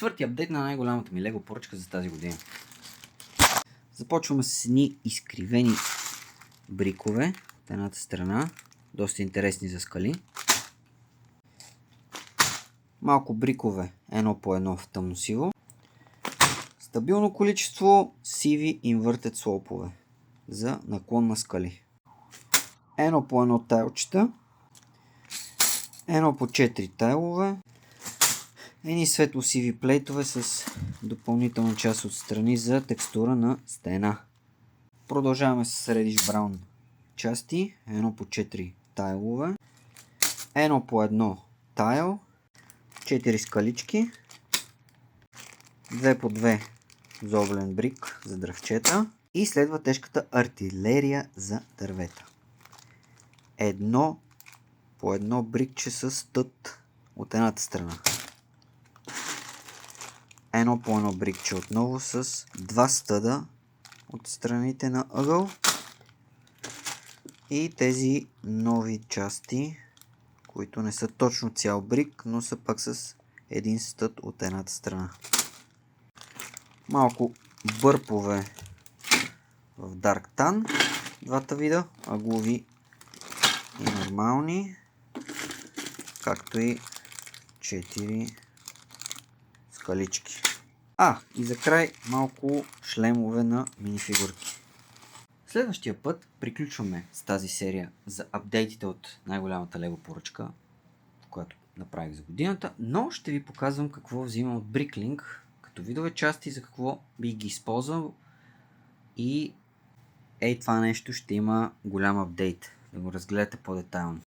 четвърти апдейт на най-голямата ми лего поръчка за тази година. Започваме с едни изкривени брикове от едната страна, доста интересни за скали. Малко брикове едно по едно в тъмносиво. Стабилно количество сиви инвъртед слопове за наклон на скали. Едно по едно тайлчета. Едно по 4 тайлове. Едни светло-сиви плейтове с допълнителна част отстрани за текстура на стена. Продължаваме с Reddish Brown части. Едно по 4 тайлове. Едно по едно тайл. 4 скалички. 2 по 2 зоблен брик за дръвчета. И следва тежката артилерия за дървета. Едно по едно брикче с стъд от едната страна. Едно по едно брикче отново с два стъда от страните на ъгъл. И тези нови части, които не са точно цял брик, но са пак с един стъд от едната страна. Малко бърпове в Dark Tan, двата вида, ъглови и нормални, както и 4 скалички. И за край малко шлемове на минифигурки. Следващия път приключваме с тази серия за апдейтите от най-голямата лего поръчка, която направих за годината, но ще ви показвам какво взимам от Bricklink като видове части, за какво би ги използвал и това нещо ще има голям апдейт, да го разгледате по-детайлно.